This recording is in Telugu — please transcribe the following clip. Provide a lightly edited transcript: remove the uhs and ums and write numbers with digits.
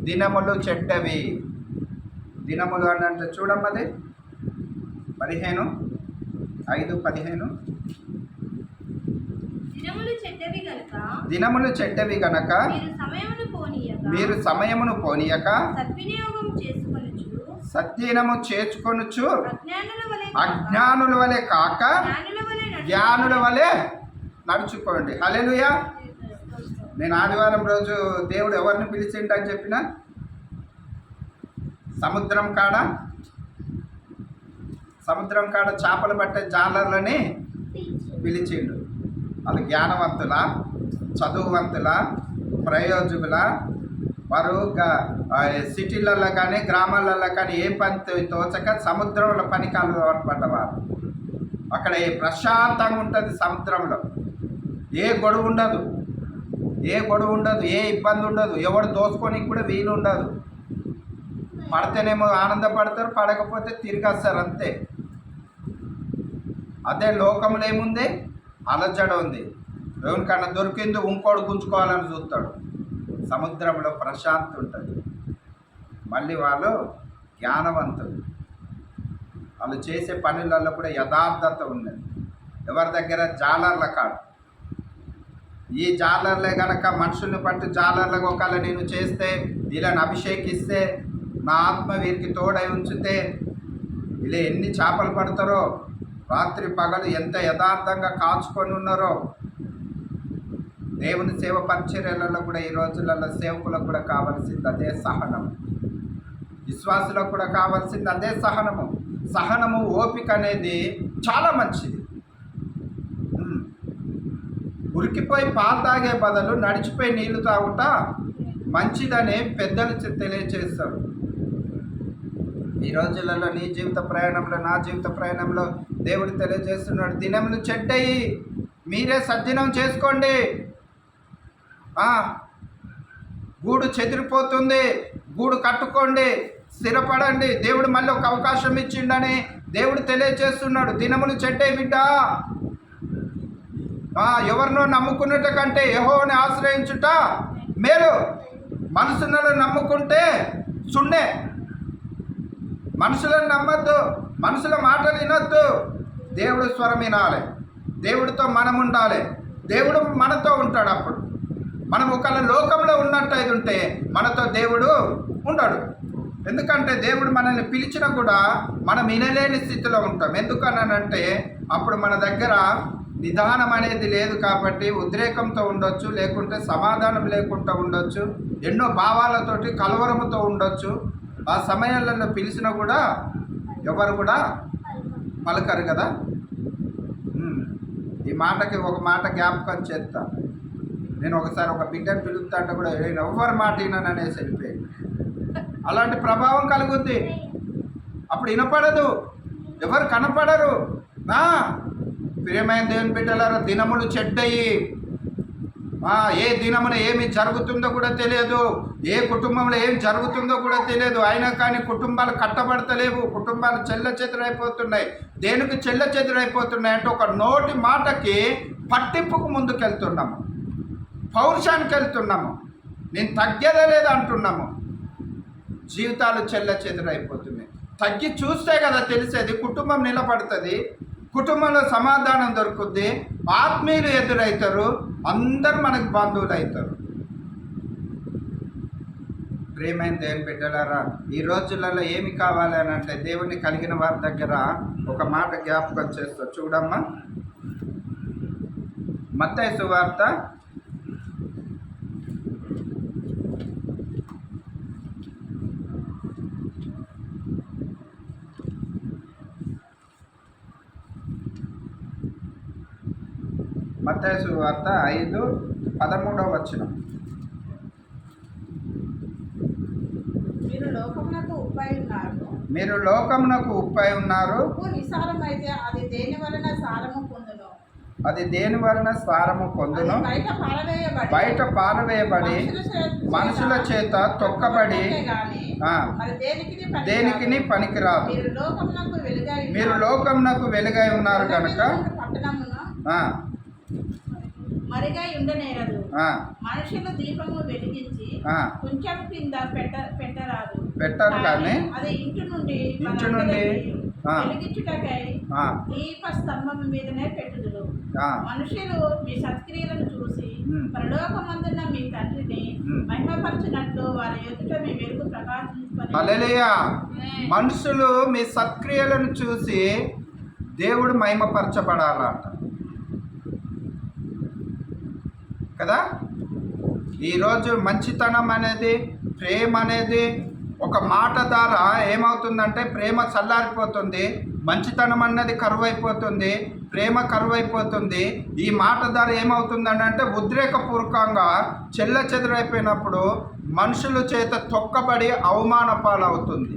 దినములు చెడ్డవి. దినములు అని అంటే చూడమ్మది 15:5-15. దినములు చెడ్డవి గనక మీరు సమయమును పోనీయక సద్వినియోగము చేసుకొనుచు అజ్ఞానుల వలె కాక జ్ఞానుల వలె నడుచుకోండి. హల్లెలూయా. నేను ఆదివారం రోజు దేవుడు ఎవరిని పిలిచిండని చెప్పిన సముద్రం కాడ చేపలు పట్టే జాలర్లని పిలిచిండు. వాళ్ళు జ్ఞానవంతుల, చదువువంతుల, ప్రయోజకుల, వారు సిటీలలో కానీ గ్రామాలలో కానీ ఏ పని తోచక సముద్రంలో పనికి అలవాటు పడ్డవారు. అక్కడ ప్రశాంతంగా ఉంటుంది. సముద్రంలో ఏ గొడవ ఉండదు, ఏ ఇబ్బంది ఉండదు, ఎవడు దోచుకోనికి కూడా వీలు ఉండదు. పడితేనేమో ఆనందపడతారు, పడకపోతే తిరిగి వస్తారు అంతే. అదే లోకంలో ఏముంది, అలజడ ఉంది. ఎవరికన్నా దొరికింది ఇంకోడు గుంజుకోవాలని చూస్తాడు. సముద్రంలో ప్రశాంతి ఉంటుంది. మళ్ళీ వాళ్ళు జ్ఞానవంతులు. వాళ్ళు చేసే పనులలో కూడా యథార్థత ఉన్నది. ఎవరి దగ్గర జాలర్ల కాదు. ఈ జాలర్లే కనుక మనుషుల్ని పట్టి జాలర్లకు ఒకవేళ నేను చేస్తే, వీళ్ళని అభిషేకిస్తే, నా ఆత్మ వీరికి తోడై ఉంచితే వీళ్ళు ఎన్ని చేపలు పడతారో, రాత్రి పగలు ఎంత యథార్థంగా కాచుకొని ఉన్నారో. దేవుని సేవ పరిచర్యలలో కూడా ఈ రోజులలో సేవకులకు కూడా కావాల్సింది అదే సహనం. విశ్వాసులకు కూడా కావాల్సింది అదే సహనము. ఓపిక అనేది చాలా మంచిది. ఉరికిపోయి పాలు తాగే బదులు నడిచిపోయి నీళ్లు తాగుట మంచిదని పెద్దలు తెలియచేస్తారు. ఈ రోజులలో నీ జీవిత ప్రయాణంలో, నా జీవిత ప్రయాణంలో దేవుడు తెలియజేస్తున్నాడు, దినములు చెడ్డయి, మీరే సజ్జనం చేసుకోండి. గూడు చెదిరిపోతుంది, గూడు కట్టుకోండి, స్థిరపడండి. దేవుడు మళ్ళీ ఒక అవకాశం ఇచ్చిండని దేవుడు తెలియజేస్తున్నాడు. దినములు చెడ్డయి బిడ్డ. ఎవరినో నమ్ముకున్నట కంటే యెహోవాని ఆశ్రయించుట మేలు. మనుషులను నమ్ముకుంటే సున్నే. మనుషులను నమ్మద్దు, మనుషుల మాటలు వినొద్దు. దేవుడు స్వరం వినాలి. దేవుడితో మనం ఉండాలి. దేవుడు మనతో ఉంటాడు. అప్పుడు మనం ఒకవేళ లోకంలో ఉన్నట్టయితే ఉంటే మనతో దేవుడు ఉండడు. ఎందుకంటే దేవుడు మనల్ని పిలిచినా కూడా మనం వినలేని స్థితిలో ఉంటాం. ఎందుకనంటే అప్పుడు మన దగ్గర నిదానం అనేది లేదు. కాబట్టి ఉద్రేకంతో ఉండొచ్చు, లేకుంటే సమాధానం లేకుండా ఉండొచ్చు, ఎన్నో భావాలతోటి కలవరముతో ఉండొచ్చు. ఆ సమయాలలో పిలిచినా కూడా ఎవరు కూడా పలకరు కదా. ఈ మాటకి ఒక మాట జ్ఞాపకం చేస్తా. నేను ఒకసారి ఒక బిడ్డను పిలుస్తా అంటే కూడా నేను ఎవరి మాట విననేసి వెళ్ళిపోయి అలాంటి ప్రభావం కలుగుద్ది. అప్పుడు వినపడదు, ఎవరు కనపడరు. ప్రియమైన దేవుని బిడ్డలారా, దినములు చెడ్డయి. ఏ దినమున ఏమి జరుగుతుందో కూడా తెలియదు, ఏ కుటుంబంలో ఏం జరుగుతుందో కూడా తెలియదు. అయినా కానీ కుటుంబాలు కట్టబడతలేవు, కుటుంబాలు చెల్లచెదురైపోతున్నాయి. దేనికి చెల్లచెదురైపోతున్నాయి అంటే ఒక నోటి మాటకి పట్టింపుకు ముందుకెళ్తున్నాము, పౌరుషానికి వెళ్తున్నాము, నేను తగ్గేదే లేదు అంటున్నాము. జీవితాలు చెల్లచెదురైపోతున్నాయి. తగ్గి చూస్తే కదా తెలిసేది. కుటుంబం నిలబడుతుంది, కుటుంబంలో సమాధానం దొరుకుద్ది, ఆత్మీయులు ఎదురవుతారు, అందరూ మనకు బంధువులు అవుతారు. ప్రియమైన దేవుని బిడ్డలారా, ఈ రోజులలో ఏమి కావాలి అని అంటే దేవుని కలిగిన వారి దగ్గర ఒక మాట జ్ఞాపకం చేస్తా. చూడమ్మా, మత్తయి సువార్త 5:13. మీరు లోకమునకు ఉప్పై ఉన్నారు. అది దేని వలన సారము పొందును? బయట పారవేయబడి మనుషుల చేత తొక్కబడి దేనికిని పనికిరాదు. మీరు లోకమునకు వెలుగై ఉన్నారు కనుక మరిగా ఉండనేరదు. ఆ, మనుషులు దీపము వెలిగించి ఆ, కొంచెం కింద పెట్టరాదు. పెట్టరు కానీ అది ఇంటి నుండి ఇంటి నుండి, ఆ, వెలిగించుటకై ఆ, దీప స్తంభం మీదనే పెట్టుదురు. ఆ, మనుషులు మీ సత్క్రియలను చూసి ఉమ్, పరలోకమందున్న మీ తండ్రిని ఉమ్. మహిమపరచునట్లు వారి ఎదుట మీ వెలుగు ప్రకాశించుకొని హల్లెలూయా. మనుషులు మీ సత్క్రియలను చూసి దేవుడు మహిమపరచబడాలంట కదా. ఈరోజు మంచితనం అనేది, ప్రేమ అనేది ఒక మాట ద్వారా ఏమవుతుందంటే ప్రేమ చల్లారిపోతుంది, మంచితనం అన్నది కరువైపోతుంది, ప్రేమ కరువైపోతుంది. ఈ మాట ద్వారా ఏమవుతుందని అంటే ఉద్రేకపూర్వకంగా చెల్ల చెదురైపోయినప్పుడు మనుషుల చేత తొక్కబడి అవమాన పాలవుతుంది.